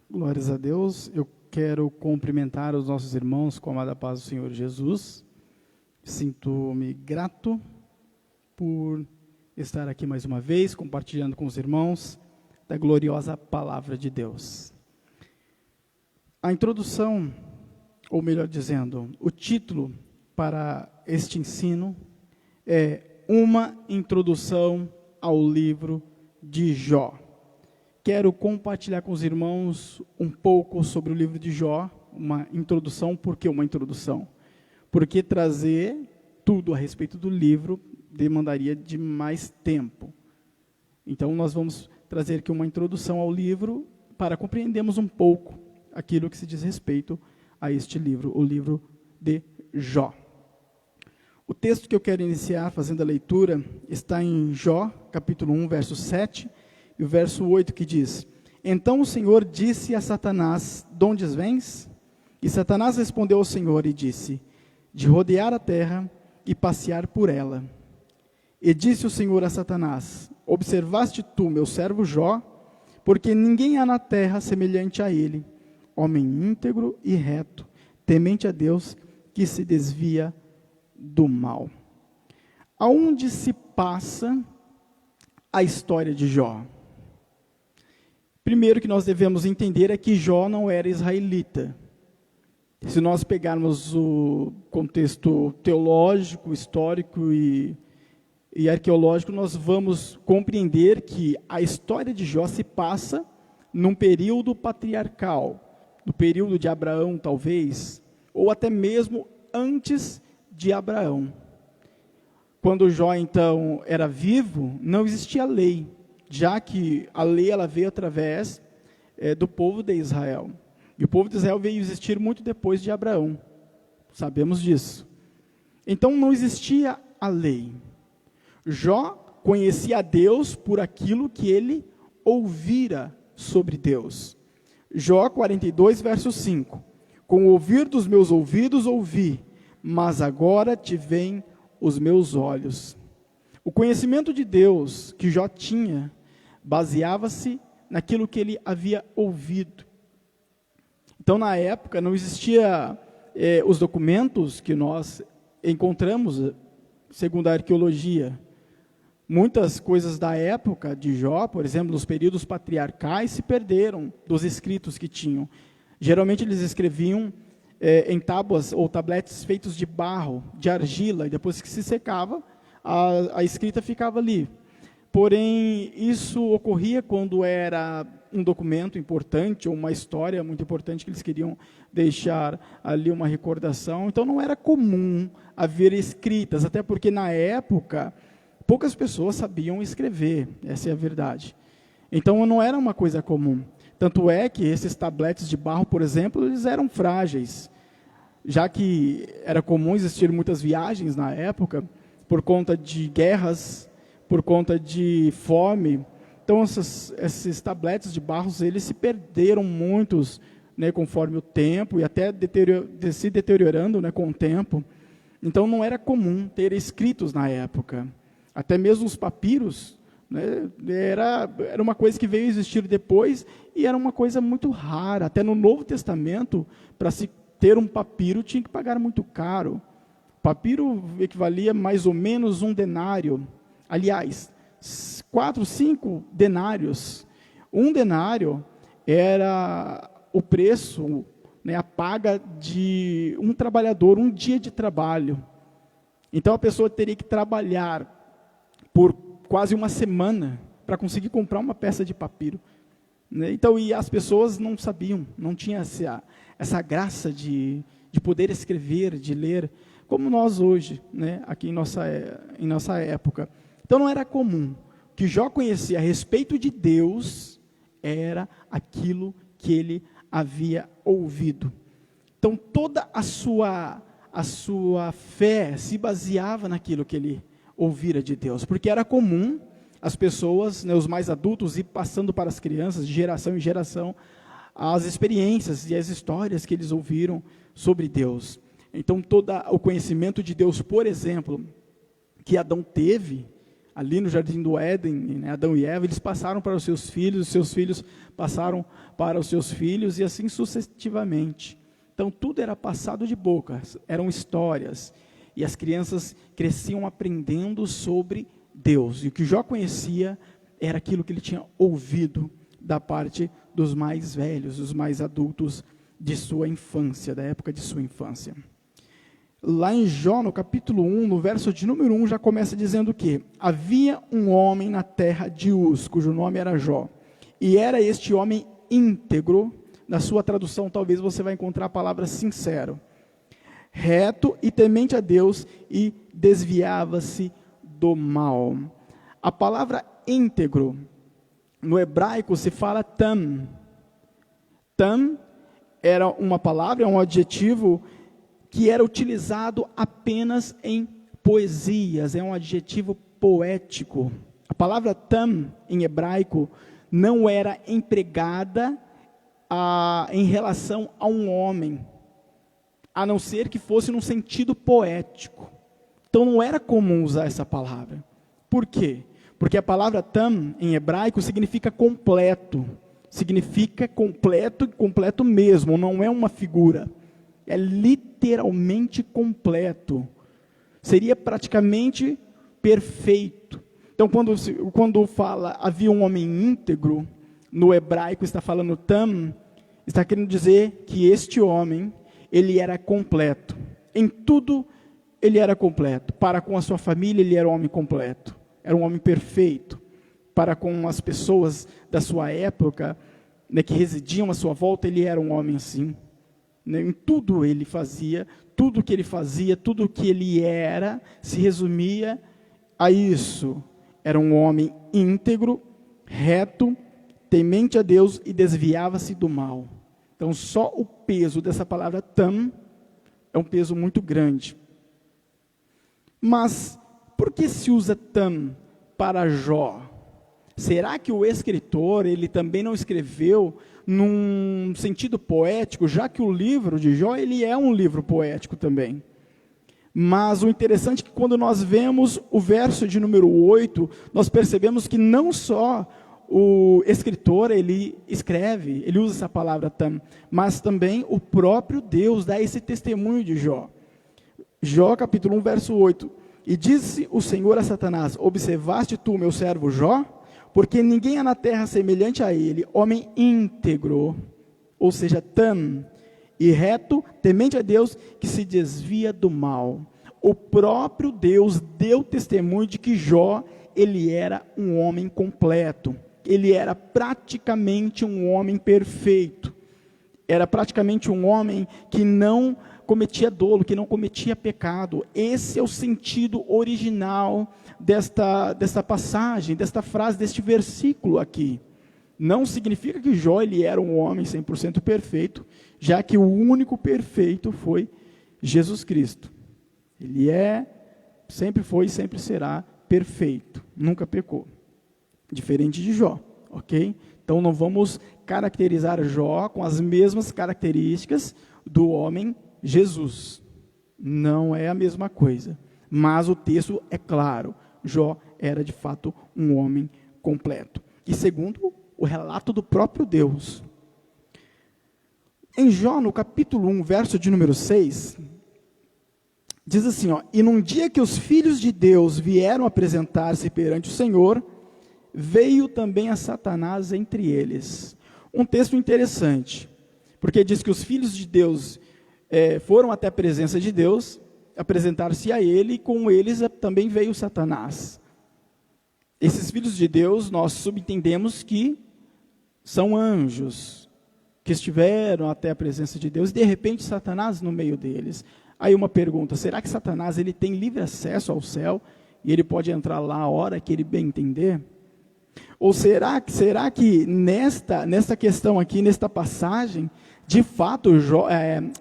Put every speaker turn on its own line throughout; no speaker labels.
Glórias a Deus. Eu quero cumprimentar os nossos irmãos com a amada paz do Senhor Jesus. Sinto-me grato por estar aqui mais uma vez, compartilhando com os irmãos da gloriosa palavra de Deus. A introdução, ou melhor dizendo, o título para este ensino é Uma Introdução ao Livro de Jó. Quero compartilhar com os irmãos um pouco sobre o livro de Jó, uma introdução. Por que uma introdução? Porque trazer tudo a respeito do livro demandaria de mais tempo. Então, nós vamos trazer aqui uma introdução ao livro para compreendermos um pouco aquilo que se diz respeito a este livro, o livro de Jó. O texto que eu quero iniciar fazendo a leitura está em Jó, capítulo 1, verso 7, e o verso 8 que diz: Então o Senhor disse a Satanás, de onde vens? E Satanás respondeu ao Senhor e disse: De rodear a terra e passear por ela. E disse o Senhor a Satanás: Observaste tu, meu servo Jó, porque ninguém há na terra semelhante a ele, homem íntegro e reto, temente a Deus, que se desvia do mal. Aonde se passa a história de Jó? Primeiro que nós devemos entender é que Jó não era israelita. Se nós pegarmos o contexto teológico, histórico e arqueológico, nós vamos compreender que a história de Jó se passa num período patriarcal, no período de Abraão, talvez, ou até mesmo antes de Abraão. Quando Jó, então, era vivo, não existia lei, já que a lei ela veio através do povo de Israel. E o povo de Israel veio existir muito depois de Abraão. Sabemos disso. Então não existia a lei. Jó conhecia a Deus por aquilo que ele ouvira sobre Deus. Jó 42, verso 5. Com o ouvir dos meus ouvidos ouvi, mas agora te veem os meus olhos. O conhecimento de Deus que Jó tinha baseava-se naquilo que ele havia ouvido. Então, na época, não existia os documentos que nós encontramos, segundo a arqueologia. Muitas coisas da época de Jó, por exemplo, nos períodos patriarcais, se perderam dos escritos que tinham. Geralmente, eles escreviam em tábuas ou tabletes feitos de barro, de argila, e depois que se secava, a escrita ficava ali. Porém, isso ocorria quando era um documento importante, ou uma história muito importante que eles queriam deixar ali uma recordação. Então, não era comum haver escritas, até porque na época, poucas pessoas sabiam escrever, essa é a verdade. Então, não era uma coisa comum. Tanto é que esses tabletes de barro, por exemplo, eles eram frágeis, já que era comum existir muitas viagens na época, por conta de guerras, por conta de fome. Então, esses tabletes de barro, eles se perderam muitos, né, conforme o tempo, e até se deteriorando, né, com o tempo. Então, não era comum ter escritos na época. Até mesmo os papiros, né, era uma coisa que veio existir depois, e era uma coisa muito rara. Até no Novo Testamento, para se ter um papiro, tinha que pagar muito caro. Papiro equivalia mais ou menos um denário. Aliás, 4, 5 denários. Um denário era o preço, né, a paga de um trabalhador, um dia de trabalho. Então, a pessoa teria que trabalhar por quase uma semana para conseguir comprar uma peça de papiro. Né? Então, e as pessoas não sabiam, não tinham essa graça de poder escrever, de ler, como nós hoje, né, aqui em nossa época. Então, não era comum. O que Jó conhecia a respeito de Deus era aquilo que ele havia ouvido. Então, toda a sua fé se baseava naquilo que ele ouvira de Deus, porque era comum as pessoas, né, os mais adultos, ir passando para as crianças, de geração em geração, as experiências e as histórias que eles ouviram sobre Deus. Então, todo o conhecimento de Deus, por exemplo, que Adão teve, ali no Jardim do Éden, né, Adão e Eva, eles passaram para os seus filhos passaram para os seus filhos, e assim sucessivamente. Então, tudo era passado de boca, eram histórias, e as crianças cresciam aprendendo sobre Deus, e o que Jó conhecia era aquilo que ele tinha ouvido da parte dos mais velhos, dos mais adultos de sua infância, da época de sua infância. Lá em Jó, no capítulo 1, no verso de número 1, já começa dizendo que havia um homem na terra de Uz, cujo nome era Jó, e era este homem íntegro. Na sua tradução, talvez você vai encontrar a palavra sincero, reto e temente a Deus, e desviava-se do mal. A palavra íntegro, no hebraico se fala tam. Tam era uma palavra, é um adjetivo que era utilizado apenas em poesias, é um adjetivo poético. A palavra tam, em hebraico, não era empregada em relação a um homem, a não ser que fosse num sentido poético. Então não era comum usar essa palavra. Por quê? Porque a palavra tam, em hebraico, significa completo. Significa completo e completo mesmo, não é uma figura. É literalmente completo. Seria praticamente perfeito. Então, quando fala havia um homem íntegro, no hebraico está falando tam, está querendo dizer que este homem, ele era completo. Em tudo, ele era completo. Para com a sua família, ele era um homem completo. Era um homem perfeito. Para com as pessoas da sua época, né, que residiam à sua volta, ele era um homem assim. Em tudo ele fazia, tudo que ele fazia, tudo que ele era, se resumia a isso. Era um homem íntegro, reto, temente a Deus e desviava-se do mal. Então, só o peso dessa palavra tam é um peso muito grande. Mas, por que se usa tam para Jó? Será que o escritor, ele também não escreveu num sentido poético, já que o livro de Jó, ele é um livro poético também? Mas o interessante é que quando nós vemos o verso de número 8, nós percebemos que não só o escritor, ele escreve, ele usa essa palavra tam, mas também o próprio Deus dá esse testemunho de Jó. Jó, capítulo 1, verso 8. E disse o Senhor a Satanás: observaste tu, meu servo Jó? Porque ninguém há na terra semelhante a ele, homem íntegro, ou seja, tam, e reto, temente a Deus, que se desvia do mal. O próprio Deus deu testemunho de que Jó, ele era um homem completo. Ele era praticamente um homem perfeito. Era praticamente um homem que não cometia dolo, que não cometia pecado. Esse é o sentido original desta passagem, desta frase, deste versículo aqui. Não significa que Jó ele era um homem 100% perfeito, já que o único perfeito foi Jesus Cristo. Ele sempre foi e sempre será perfeito, nunca pecou. Diferente de Jó, ok? Então não vamos caracterizar Jó com as mesmas características do homem Jesus. Não é a mesma coisa. Mas o texto é claro, Jó era de fato um homem completo. E segundo o relato do próprio Deus. Em Jó, no capítulo 1, verso de número 6, diz assim, e num dia que os filhos de Deus vieram apresentar-se perante o Senhor, veio também a Satanás entre eles. Um texto interessante, porque diz que os filhos de Deus foram até a presença de Deus, apresentar-se a ele, e com eles também veio Satanás. Esses filhos de Deus, nós subentendemos que são anjos, que estiveram até a presença de Deus, e de repente Satanás no meio deles. Aí uma pergunta, será que Satanás ele tem livre acesso ao céu, e ele pode entrar lá a hora que ele bem entender? Ou será que nesta questão aqui, nesta passagem, de fato,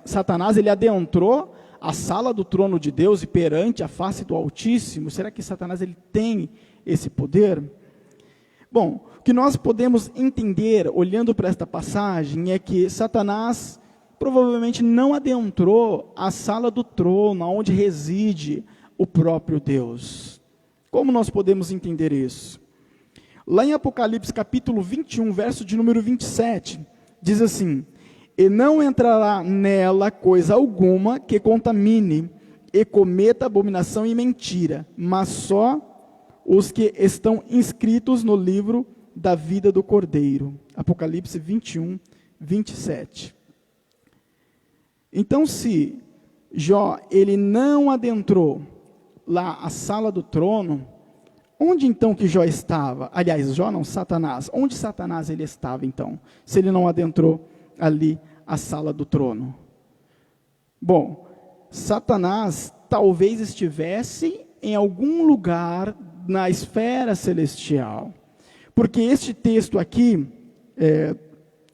Satanás ele adentrou a sala do trono de Deus e perante a face do Altíssimo? Será que Satanás ele tem esse poder? Bom, o que nós podemos entender, olhando para esta passagem, é que Satanás provavelmente não adentrou a sala do trono, onde reside o próprio Deus. Como nós podemos entender isso? Lá em Apocalipse capítulo 21, verso de número 27, diz assim: e não entrará nela coisa alguma que contamine e cometa abominação e mentira, mas só os que estão inscritos no livro da vida do Cordeiro. Apocalipse 21, 27. Então, se Jó, ele não adentrou lá a sala do trono, onde então que Jó estava? Aliás, Jó não, Satanás. Onde Satanás ele estava então, se ele não adentrou ali a sala do trono? Bom, Satanás talvez estivesse em algum lugar na esfera celestial, porque este texto aqui,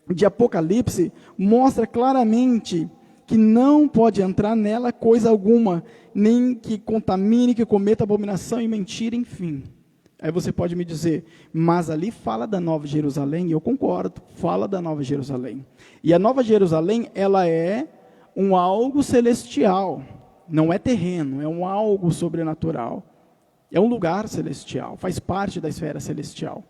de Apocalipse, mostra claramente que não pode entrar nela coisa alguma, nem que contamine, que cometa abominação e mentira, enfim. Aí você pode me dizer, mas ali fala da Nova Jerusalém, e eu concordo, fala da Nova Jerusalém. E a Nova Jerusalém, ela é um algo celestial, não é terreno, é um algo sobrenatural. É um lugar celestial, faz parte da esfera celestial.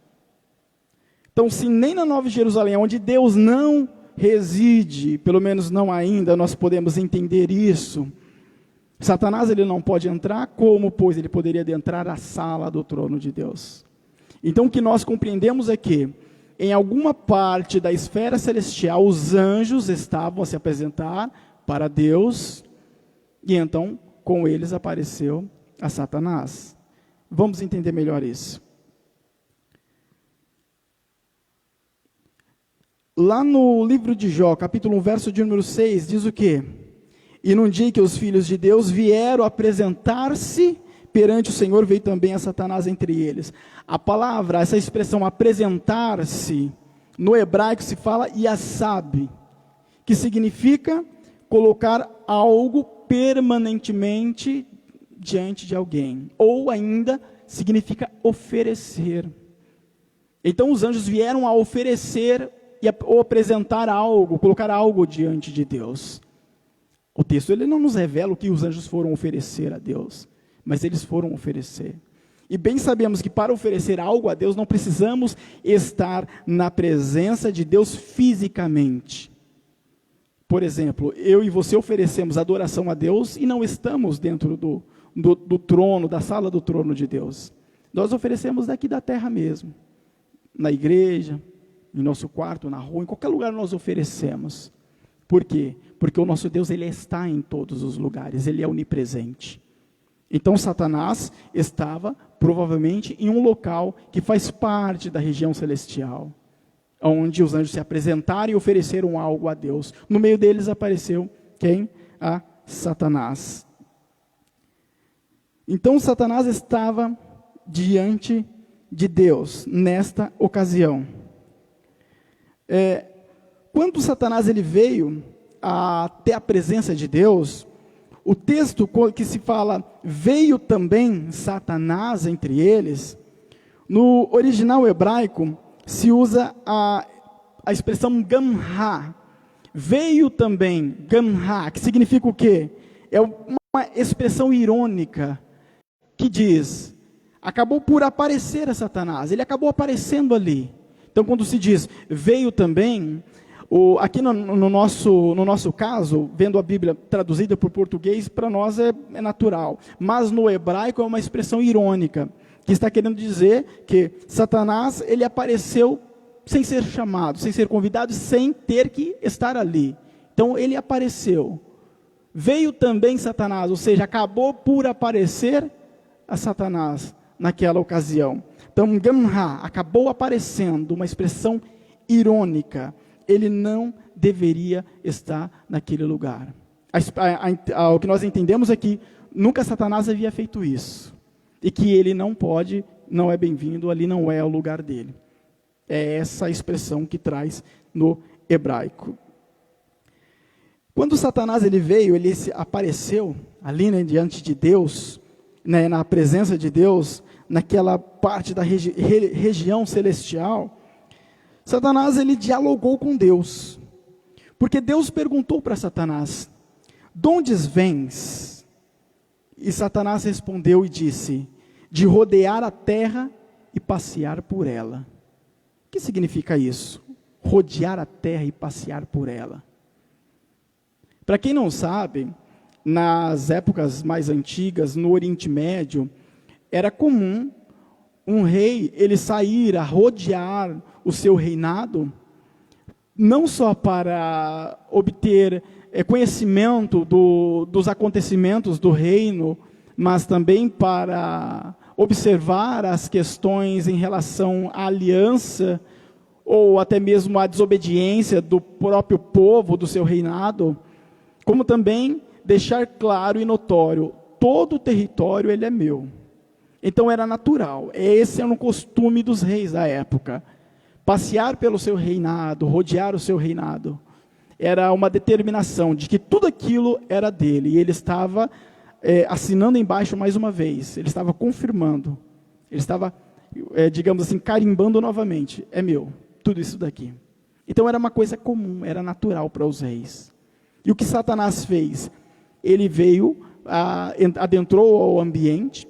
Então, se nem na Nova Jerusalém, onde Deus não reside, pelo menos não ainda, nós podemos entender isso, Satanás ele não pode entrar, como, pois, ele poderia adentrar a sala do trono de Deus? Então, o que nós compreendemos é que, em alguma parte da esfera celestial, os anjos estavam a se apresentar para Deus, e então, com eles apareceu a Satanás. Vamos entender melhor isso. Lá no livro de Jó, capítulo 1, verso de número 6, diz o quê? E num dia que os filhos de Deus vieram apresentar-se perante o Senhor, veio também a Satanás entre eles. A palavra, essa expressão apresentar-se, no hebraico se fala yasab, que significa colocar algo permanentemente diante de alguém, ou ainda significa oferecer. Então os anjos vieram a oferecer ou apresentar algo, colocar algo diante de Deus. O texto ele não nos revela o que os anjos foram oferecer a Deus, mas eles foram oferecer. E bem sabemos que para oferecer algo a Deus não precisamos estar na presença de Deus fisicamente. Por exemplo, eu e você oferecemos adoração a Deus e não estamos dentro do trono, da sala do trono de Deus. Nós oferecemos daqui da terra mesmo, na igreja, no nosso quarto, na rua, em qualquer lugar nós oferecemos. Por quê? Porque o nosso Deus, ele está em todos os lugares, ele é onipresente. Então Satanás estava provavelmente em um local que faz parte da região celestial, onde os anjos se apresentaram e ofereceram algo a Deus. No meio deles apareceu quem? A Satanás. Então Satanás estava diante de Deus nesta ocasião. Quando Satanás ele veio até a presença de Deus, o texto que se fala, veio também Satanás entre eles, no original hebraico se usa a expressão gamha, veio também, gamha, que significa o quê? É uma expressão irônica, que diz, acabou por aparecer a Satanás, ele acabou aparecendo ali. Então quando se diz, veio também, aqui no nosso caso, vendo a Bíblia traduzida para o português, para nós é natural. Mas no hebraico é uma expressão irônica, que está querendo dizer que Satanás, ele apareceu sem ser chamado, sem ser convidado, sem ter que estar ali. Então ele apareceu. Veio também Satanás, ou seja, acabou por aparecer a Satanás naquela ocasião. Então, Gamha, acabou aparecendo, uma expressão irônica. Ele não deveria estar naquele lugar. O que nós entendemos é que nunca Satanás havia feito isso. E que ele não pode, não é bem-vindo, ali não é o lugar dele. É essa a expressão que traz no hebraico. Quando Satanás ele veio, ele apareceu ali, né, diante de Deus, né, na presença de Deus, naquela parte da região celestial, Satanás ele dialogou com Deus, porque Deus perguntou para Satanás, de onde vens? E Satanás respondeu e disse, de rodear a terra e passear por ela. O que significa isso? Rodear a terra e passear por ela. Para quem não sabe, nas épocas mais antigas, no Oriente Médio, era comum um rei ele sair a rodear o seu reinado, não só para obter conhecimento dos acontecimentos do reino, mas também para observar as questões em relação à aliança, ou até mesmo à desobediência do próprio povo, do seu reinado, como também deixar claro e notório, todo o território ele é meu. Então era natural, esse era um costume dos reis da época, passear pelo seu reinado, rodear o seu reinado, era uma determinação de que tudo aquilo era dele, e ele estava assinando embaixo mais uma vez, ele estava confirmando, ele estava, digamos assim, carimbando novamente, é meu, tudo isso daqui. Então era uma coisa comum, era natural para os reis. E o que Satanás fez? Ele veio, adentrou ao ambiente,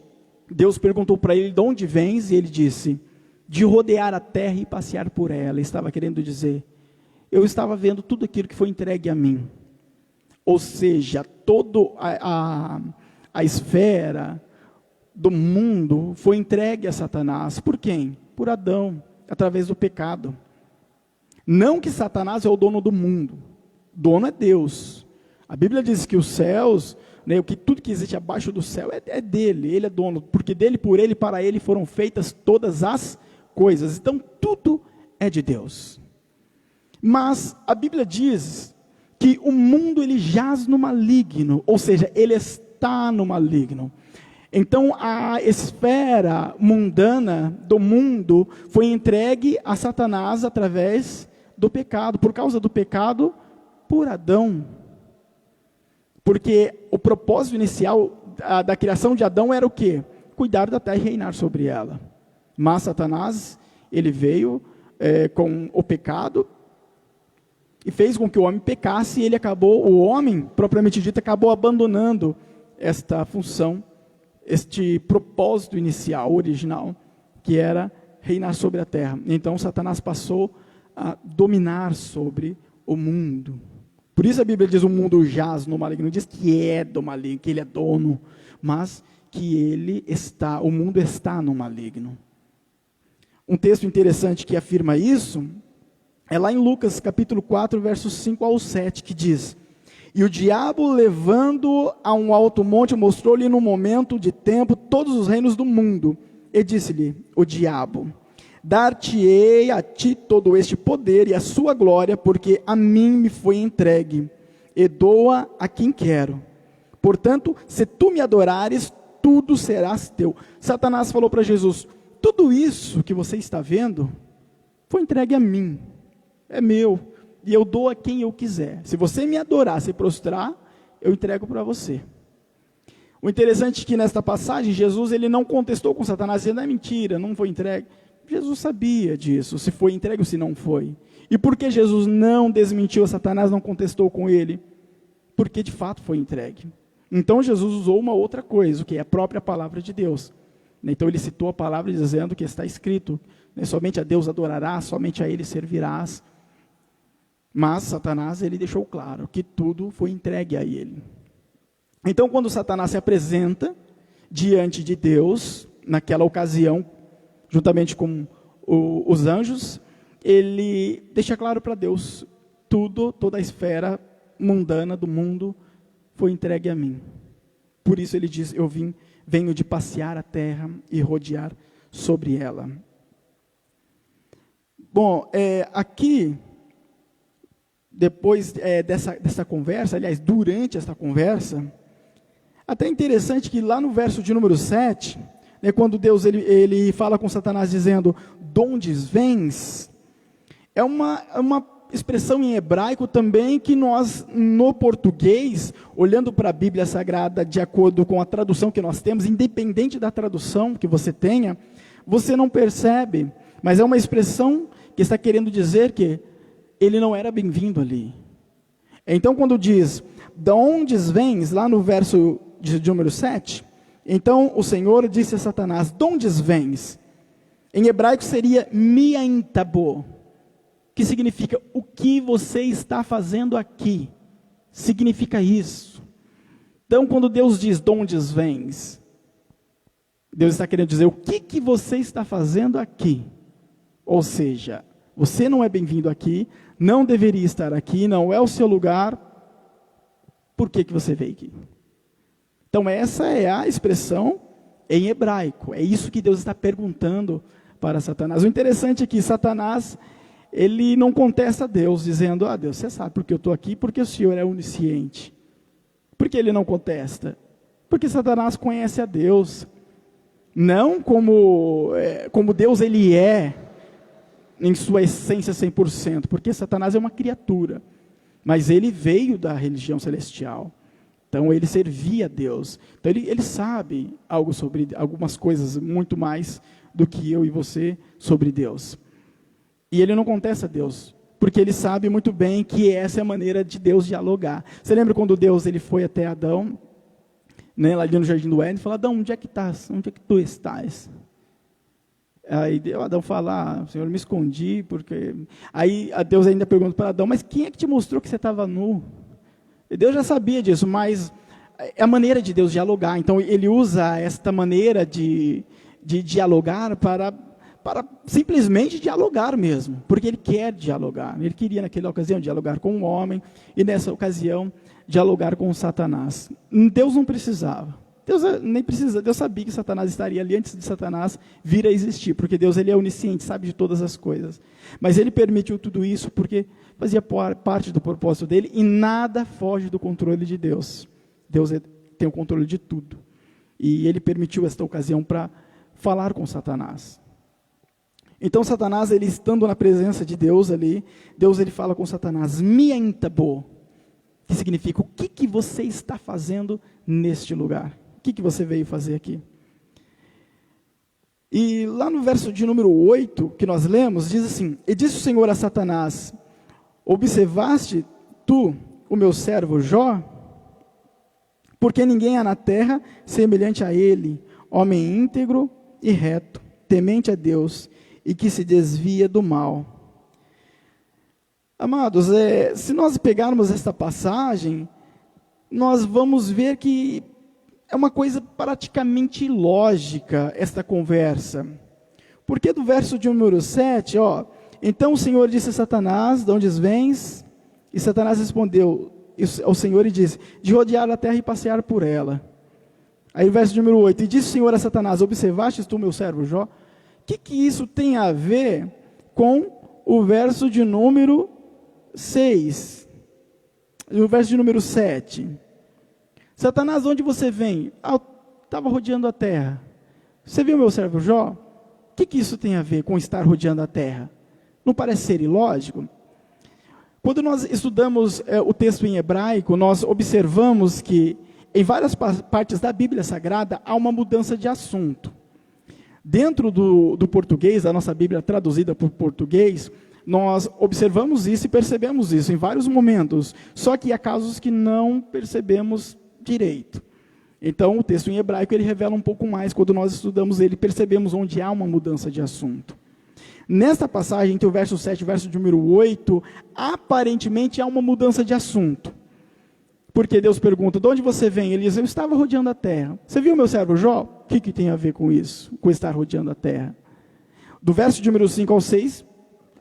Deus perguntou para ele, de onde vens? E ele disse, de rodear a terra e passear por ela. Ele estava querendo dizer, eu estava vendo tudo aquilo que foi entregue a mim. Ou seja, toda a esfera do mundo foi entregue a Satanás. Por quem? Por Adão, através do pecado. Não que Satanás é o dono do mundo. Dono é Deus. A Bíblia diz que os céus, que tudo que existe abaixo do céu é dele, ele é dono, porque dele, por ele, para ele foram feitas todas as coisas. Então tudo é de Deus. Mas a Bíblia diz que o mundo ele jaz no maligno, ou seja, ele está no maligno. Então a esfera mundana do mundo foi entregue a Satanás através do pecado, por causa do pecado por Adão. Porque o propósito inicial da criação de Adão era o quê? Cuidar da terra e reinar sobre ela. Mas Satanás, ele veio com o pecado e fez com que o homem pecasse, e o homem, propriamente dito, acabou abandonando esta função, este propósito inicial, original, que era reinar sobre a terra. Então Satanás passou a dominar sobre o mundo. Por isso a Bíblia diz o mundo jaz no maligno, não diz que é do maligno, que ele é dono, mas que o mundo está no maligno. Um texto interessante que afirma isso, é lá em Lucas capítulo 4, versos 5 ao 7, que diz, e o diabo levando a um alto monte, mostrou-lhe num momento de tempo todos os reinos do mundo, e disse-lhe o diabo, dar-te-ei a ti todo este poder e a sua glória, porque a mim me foi entregue, e dou-a a quem quero. Portanto, se tu me adorares, tudo serás teu. Satanás falou para Jesus, tudo isso que você está vendo, foi entregue a mim, é meu, e eu dou a quem eu quiser. Se você me adorar, se prostrar, eu entrego para você. O interessante é que nesta passagem, Jesus ele não contestou com Satanás, dizendo, é mentira, não foi entregue. Jesus sabia disso, se foi entregue ou se não foi. E por que Jesus não desmentiu a Satanás, não contestou com ele? Porque de fato foi entregue. Então Jesus usou uma outra coisa, que é a própria palavra de Deus. Então ele citou a palavra dizendo que está escrito, somente a Deus adorarás, somente a ele servirás. Mas Satanás ele deixou claro que tudo foi entregue a ele. Então quando Satanás se apresenta diante de Deus, naquela ocasião, juntamente com os anjos, ele deixa claro para Deus, toda a esfera mundana do mundo foi entregue a mim. Por isso ele diz, eu venho de passear a terra e rodear sobre ela. Bom, aqui, depois dessa conversa, aliás, durante essa conversa, até interessante que lá no verso de número 7, quando Deus ele fala com Satanás dizendo, donde vens, é uma expressão em hebraico também que nós, no português, olhando para a Bíblia Sagrada, de acordo com a tradução que nós temos, independente da tradução que você tenha, você não percebe, mas é uma expressão que está querendo dizer que ele não era bem-vindo ali. Então quando diz, de onde vens, lá no verso de número 7, Então o Senhor disse a Satanás: de onde vens? Em hebraico seria miaintabo, que significa o que você está fazendo aqui. Significa isso. Então quando Deus diz de onde vens, Deus está querendo dizer o que você está fazendo aqui. Ou seja, você não é bem-vindo aqui, não deveria estar aqui, não é o seu lugar, por que você veio aqui? Então essa é a expressão em hebraico, é isso que Deus está perguntando para Satanás. O interessante é que Satanás, ele não contesta a Deus, dizendo: Deus, você sabe porque eu estou aqui, porque o Senhor é onisciente. Por que ele não contesta? Porque Satanás conhece a Deus, não como Deus ele é, em sua essência 100%, porque Satanás é uma criatura, mas ele veio da religião celestial, então ele servia a Deus, então ele sabe algo sobre, algumas coisas, muito mais do que eu e você, sobre Deus, e ele não contesta a Deus, porque ele sabe muito bem que essa é a maneira de Deus dialogar. Você lembra quando Deus ele foi até Adão, né, lá no jardim do Éden, e falou: Adão, onde é que estás? Onde é que tu estás? Aí Adão fala: Senhor, eu me escondi, porque... Aí Deus ainda pergunta para Adão: mas quem é que te mostrou que você estava nu? E Deus já sabia disso, mas é a maneira de Deus dialogar. Então ele usa esta maneira de dialogar para simplesmente dialogar mesmo, porque ele quer dialogar. Ele queria naquela ocasião dialogar com o homem, e nessa ocasião dialogar com Satanás. Deus não precisava. Deus sabia que Satanás estaria ali antes de Satanás vir a existir, porque Deus ele é onisciente, sabe de todas as coisas. Mas ele permitiu tudo isso porque fazia parte do propósito dele, e nada foge do controle de Deus. Deus tem o controle de tudo. E ele permitiu esta ocasião para falar com Satanás. Então Satanás, ele estando na presença de Deus ali, Deus ele fala com Satanás: miaintabo, que significa: o que você está fazendo neste lugar? O que você veio fazer aqui? E lá no verso de número 8, que nós lemos, diz assim: e disse o Senhor a Satanás: observaste tu o meu servo Jó? Porque ninguém há na terra semelhante a ele, homem íntegro e reto, temente a Deus, e que se desvia do mal. Amados, se nós pegarmos esta passagem, nós vamos ver que é uma coisa praticamente ilógica esta conversa. Porque do verso de número 7, então o Senhor disse a Satanás: de onde vens? E Satanás respondeu ao Senhor e disse: de rodear a terra e passear por ela. Aí o verso de número 8, e disse o Senhor a Satanás: observaste tu meu servo Jó? O que isso tem a ver com o verso de número 6? O verso de número 7. Satanás, onde você vem? Eu estava rodeando a terra. Você viu meu servo Jó? O que isso tem a ver com estar rodeando a terra? Não parece ser ilógico? Quando nós estudamos o texto em hebraico, nós observamos que em várias partes da Bíblia Sagrada há uma mudança de assunto. Dentro do português, da nossa Bíblia traduzida por português, nós observamos isso e percebemos isso em vários momentos, só que há casos que não percebemos direito. Então, o texto em hebraico, ele revela um pouco mais. Quando nós estudamos ele, percebemos onde há uma mudança de assunto. Nesta passagem, entre o verso 7 e o verso de número 8, aparentemente há uma mudança de assunto. Porque Deus pergunta: de onde você vem? Ele diz: eu estava rodeando a terra. Você viu meu servo Jó? O que tem a ver com isso? Com estar rodeando a terra? Do verso de número 5 ao 6,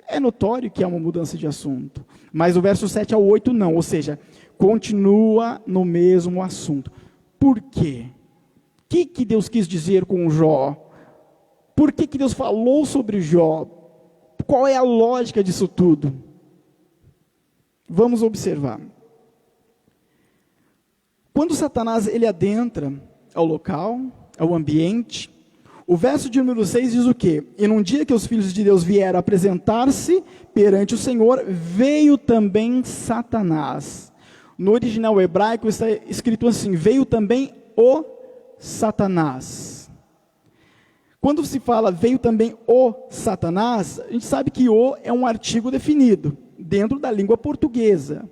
é notório que há uma mudança de assunto. Mas do verso 7 ao 8, não. Ou seja, continua no mesmo assunto. Por quê? O que Deus quis dizer com Jó? Por que Deus falou sobre Jó? Qual é a lógica disso tudo? Vamos observar. Quando Satanás ele adentra ao local, ao ambiente, o verso de número 6 diz o quê? E num dia que os filhos de Deus vieram apresentar-se perante o Senhor, veio também Satanás. No original hebraico está escrito assim: veio também o Satanás. Quando se fala veio também o Satanás, a gente sabe que o é um artigo definido dentro da língua portuguesa.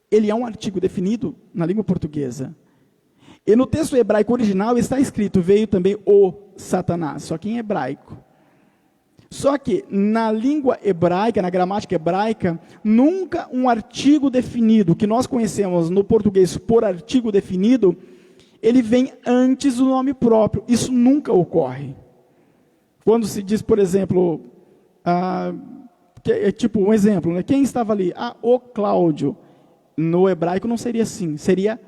Ele é um artigo definido na língua portuguesa. E no texto hebraico original está escrito, veio também o Satanás, só que em hebraico. Só que na língua hebraica, na gramática hebraica, nunca um artigo definido, que nós conhecemos no português por artigo definido, ele vem antes do nome próprio. Isso nunca ocorre. Quando se diz, por exemplo, tipo um exemplo, né? Quem estava ali? O Cláudio. No hebraico não seria assim, seria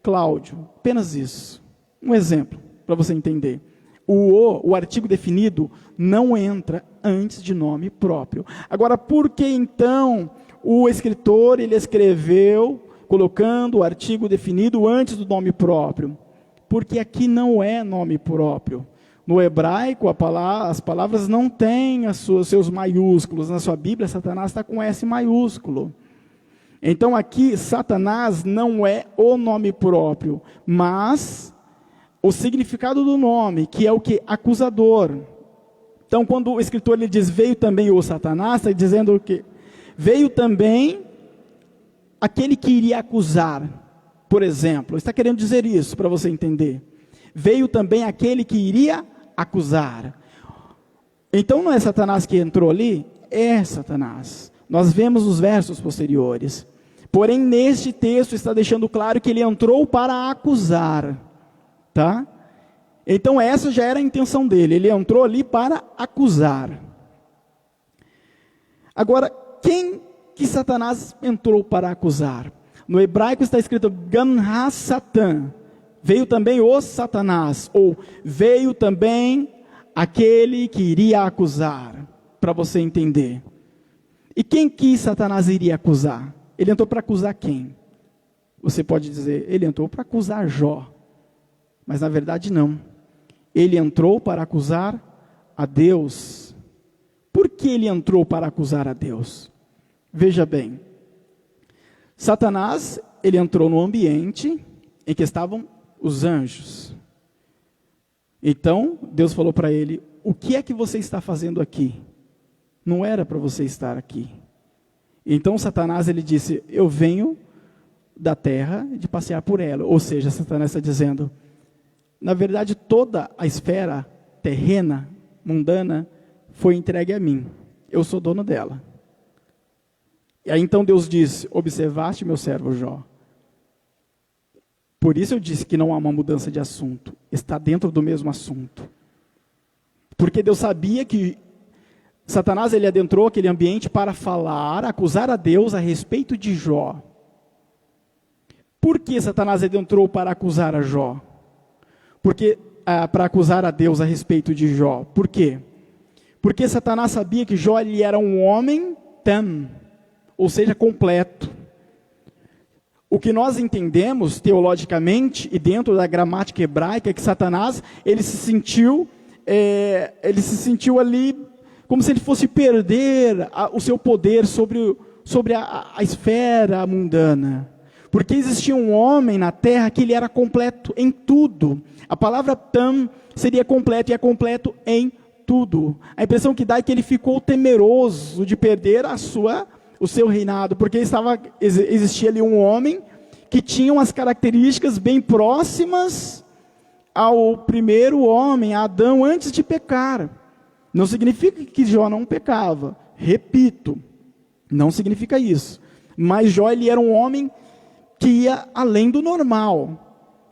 Cláudio. Apenas isso. Um exemplo, para você entender. O artigo definido não entra antes de nome próprio. Agora, por que então o escritor ele escreveu colocando o artigo definido antes do nome próprio? Porque aqui não é nome próprio. No hebraico, as palavras não têm seus maiúsculos. Na sua Bíblia, Satanás está com S maiúsculo. Então aqui, Satanás não é o nome próprio, mas o significado do nome, que é o que? Acusador. Então, quando o escritor ele diz, veio também o Satanás, está dizendo que veio também aquele que iria acusar. Por exemplo, está querendo dizer isso, para você entender. Veio também aquele que iria acusar. Então, não é Satanás que entrou ali? É Satanás. Nós vemos os versos posteriores. Porém, neste texto está deixando claro que ele entrou para acusar. Tá? Então essa já era a intenção dele, ele entrou ali para acusar. Agora, quem que Satanás entrou para acusar? No hebraico está escrito Gan ha-Satan, veio também o Satanás, ou veio também aquele que iria acusar, para você entender. E quem que Satanás iria acusar? Ele entrou para acusar quem? Você pode dizer, ele entrou para acusar Jó. Mas na verdade não. Ele entrou para acusar a Deus. Por que ele entrou para acusar a Deus? Veja bem. Satanás, ele entrou no ambiente em que estavam os anjos. Então, Deus falou para ele, o que é que você está fazendo aqui? Não era para você estar aqui. Então Satanás, ele disse, eu venho da terra de passear por ela. Ou seja, Satanás está dizendo, na verdade, toda a esfera terrena, mundana, foi entregue a mim. Eu sou dono dela. E aí então Deus diz, observaste meu servo Jó. Por isso eu disse que não há uma mudança de assunto. Está dentro do mesmo assunto. Porque Deus sabia que Satanás ele adentrou aquele ambiente para falar, acusar a Deus a respeito de Jó. Por que Satanás adentrou para acusar a Jó? Porque para acusar a Deus a respeito de Jó. Por quê? Porque Satanás sabia que Jó ele era um homem tam, ou seja, completo. O que nós entendemos teologicamente e dentro da gramática hebraica é que Satanás ele se sentiu ali como se ele fosse perder o seu poder sobre a esfera mundana. Porque existia um homem na terra que ele era completo em tudo. A palavra tam seria completo, e é completo em tudo. A impressão que dá é que ele ficou temeroso de perder o seu reinado, porque existia ali um homem que tinha umas características bem próximas ao primeiro homem, a Adão, antes de pecar. Não significa que Jó não pecava. Repito, não significa isso. Mas Jó ele era um homem que ia além do normal.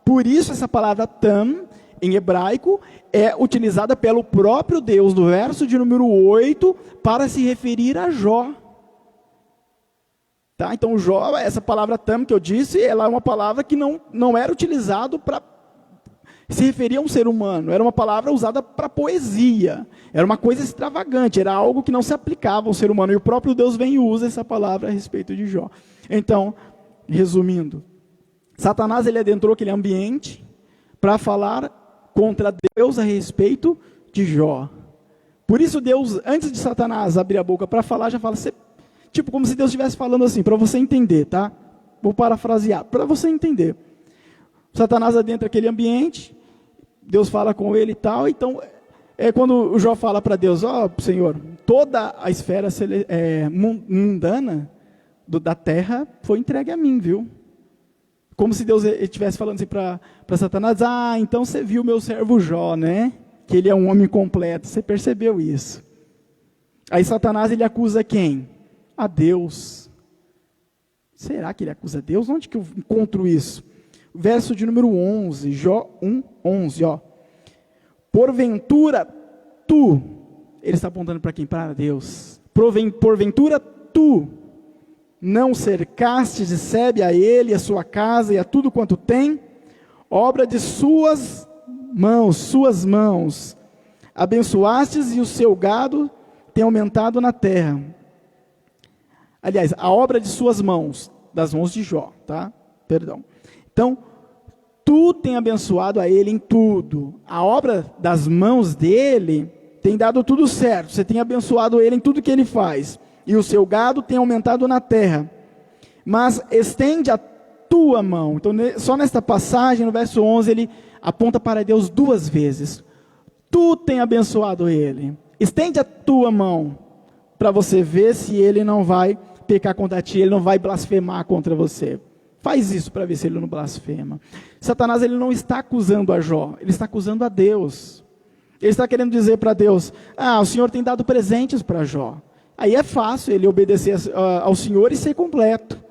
Por isso essa palavra tam, em hebraico, é utilizada pelo próprio Deus, no verso de número 8, para se referir a Jó. Tá? Então Jó, essa palavra tam que eu disse, ela é uma palavra que não era utilizada para se referir a um ser humano. Era uma palavra usada para poesia. Era uma coisa extravagante, era algo que não se aplicava ao ser humano. E o próprio Deus vem e usa essa palavra a respeito de Jó. Então, resumindo, Satanás ele adentrou aquele ambiente para falar contra Deus a respeito de Jó. Por isso Deus, antes de Satanás abrir a boca para falar, já fala, tipo como se Deus estivesse falando assim, para você entender, tá? Vou parafrasear, para você entender. Satanás adentra aquele ambiente, Deus fala com ele e tal, então é quando o Jó fala para Deus, Senhor, toda a esfera mundana da terra foi entregue a mim, viu? como se Deus estivesse falando assim para Satanás, então você viu meu servo Jó, né? Que ele é um homem completo, você percebeu isso. Aí Satanás, ele acusa quem? A Deus. Será que ele acusa Deus? Onde que eu encontro isso? Verso de número 11, Jó 1:11, ó. Porventura tu, ele está apontando para quem? Para Deus. Porventura tu não cercaste de Sebe a ele, a sua casa e a tudo quanto tem, obra de suas mãos, abençoastes e o seu gado tem aumentado na terra. Aliás, a obra de suas mãos, das mãos de Jó, tá? Perdão. Então, tu tem abençoado a ele em tudo. A obra das mãos dele tem dado tudo certo. Você tem abençoado ele em tudo que ele faz. E o seu gado tem aumentado na terra. Mas estende a tua mão. Então, só nesta passagem, no verso 11, ele aponta para Deus 2 vezes. Tu tem abençoado ele. Estende a tua mão para você ver se ele não vai pecar contra ti, ele não vai blasfemar contra você. Faz isso para ver se ele não blasfema. Satanás, ele não está acusando a Jó, ele está acusando a Deus. Ele está querendo dizer para Deus, o Senhor tem dado presentes para Jó. Aí é fácil ele obedecer ao Senhor e ser completo.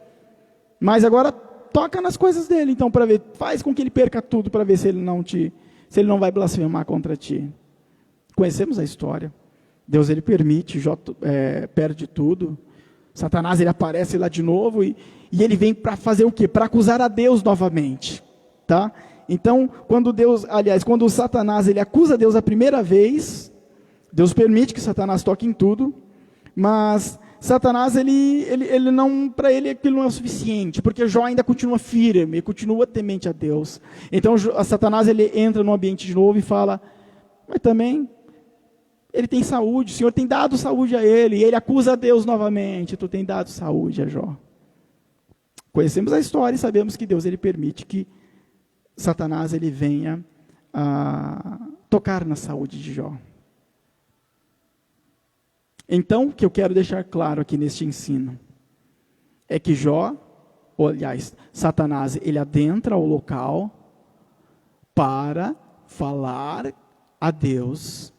Mas agora toca nas coisas dele, então, para ver, faz com que ele perca tudo para ver se ele não vai blasfemar contra ti. Conhecemos a história. Deus, ele permite, Jó perde tudo. Satanás, ele aparece lá de novo e ele vem para fazer o quê? Para acusar a Deus novamente, tá? Então, quando Satanás, ele acusa Deus a primeira vez, Deus permite que Satanás toque em tudo, mas Satanás, ele não, para ele aquilo não é o suficiente, porque Jó ainda continua firme, continua temente a Deus. Então, Satanás, ele entra no ambiente de novo e fala, mas também ele tem saúde, o Senhor tem dado saúde a ele, e ele acusa a Deus novamente, tu tem dado saúde a Jó. Conhecemos a história e sabemos que Deus, ele permite que Satanás, ele venha a tocar na saúde de Jó. Então, o que eu quero deixar claro aqui neste ensino, é que Satanás, ele adentra o local para falar a Deus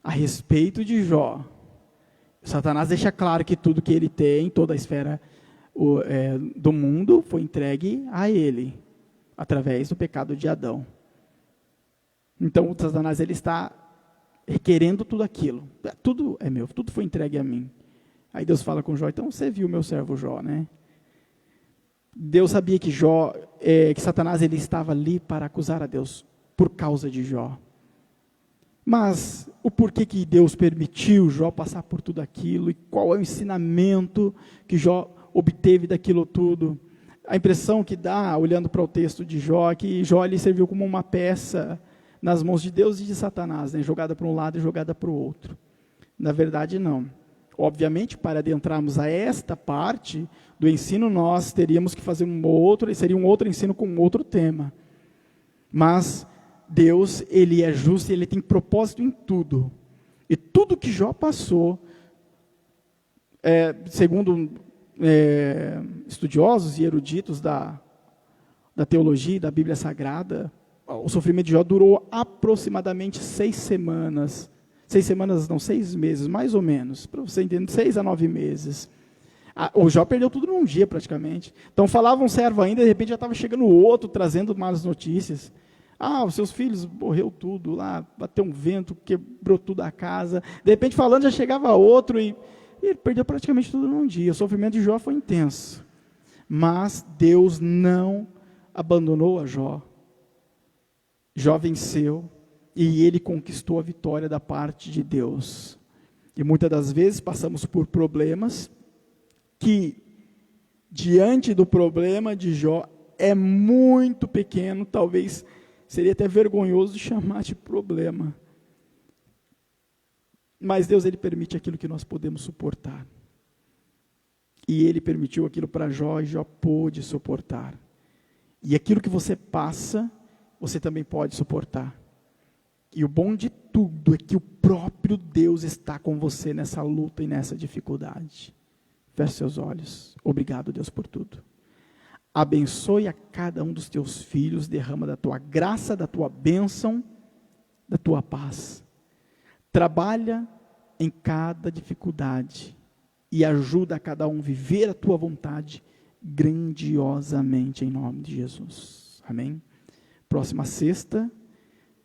a respeito de Jó. Satanás deixa claro que tudo que ele tem, toda a esfera do mundo, foi entregue a ele, através do pecado de Adão. Então, Satanás, ele está requerendo tudo aquilo. Tudo é meu, tudo foi entregue a mim. Aí Deus fala com Jó, então você viu meu servo Jó, né? Deus sabia que que Satanás, ele estava ali para acusar a Deus por causa de Jó. Mas o porquê que Deus permitiu Jó passar por tudo aquilo, e qual é o ensinamento que Jó obteve daquilo tudo? A impressão que dá, olhando para o texto de Jó, é que Jó, ele serviu como uma peça nas mãos de Deus e de Satanás, né? Jogada para um lado e jogada para o outro. Na verdade, não. Obviamente, para adentrarmos a esta parte do ensino, nós teríamos que fazer seria um outro ensino com um outro tema. Mas Deus, ele é justo e ele tem propósito em tudo. E tudo que Jó passou, segundo estudiosos e eruditos da teologia e da Bíblia Sagrada, o sofrimento de Jó durou aproximadamente 6 semanas. 6 meses, mais ou menos, para você entender, 6 a 9 meses. O Jó perdeu tudo num dia, praticamente. Então, falava um servo ainda, de repente já estava chegando outro, trazendo más notícias. Os seus filhos, morreu tudo lá, bateu um vento, quebrou tudo a casa. De repente, falando, já chegava outro, e ele perdeu praticamente tudo num dia. O sofrimento de Jó foi intenso. Mas Deus não abandonou a Jó. Jó venceu, e ele conquistou a vitória da parte de Deus. E muitas das vezes passamos por problemas que, diante do problema de Jó, é muito pequeno, talvez seria até vergonhoso de chamar de problema. Mas Deus, ele permite aquilo que nós podemos suportar. E ele permitiu aquilo para Jó, e Jó pôde suportar. E aquilo que você passa, você também pode suportar. E o bom de tudo é que o próprio Deus está com você nessa luta e nessa dificuldade. Feche seus olhos. Obrigado, Deus, por tudo. Abençoe a cada um dos teus filhos, derrama da tua graça, da tua bênção, da tua paz. Trabalha em cada dificuldade e ajuda a cada um a viver a tua vontade grandiosamente em nome de Jesus. Amém? Próxima sexta,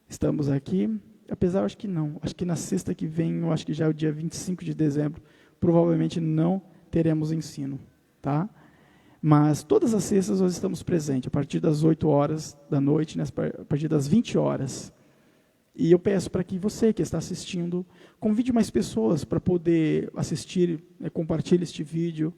estamos aqui, apesar, acho que não, acho que na sexta que vem, eu acho que já é o dia 25 de dezembro, provavelmente não teremos ensino, tá? Mas todas as sextas nós estamos presentes, a partir das 8 horas da noite, né, a partir das 20 horas. E eu peço para que você que está assistindo, convide mais pessoas para poder assistir, compartilhe este vídeo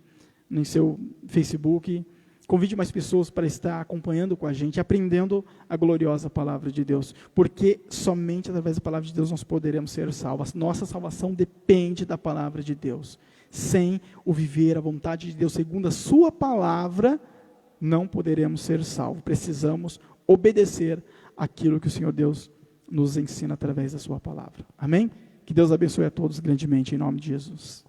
no seu Facebook, convide mais pessoas para estar acompanhando com a gente, aprendendo a gloriosa palavra de Deus, porque somente através da palavra de Deus nós poderemos ser salvos. Nossa salvação depende da palavra de Deus. Sem o viver a vontade de Deus segundo a sua palavra, não poderemos ser salvos. Precisamos obedecer aquilo que o Senhor Deus nos ensina através da sua palavra. Amém? Que Deus abençoe a todos grandemente, em nome de Jesus.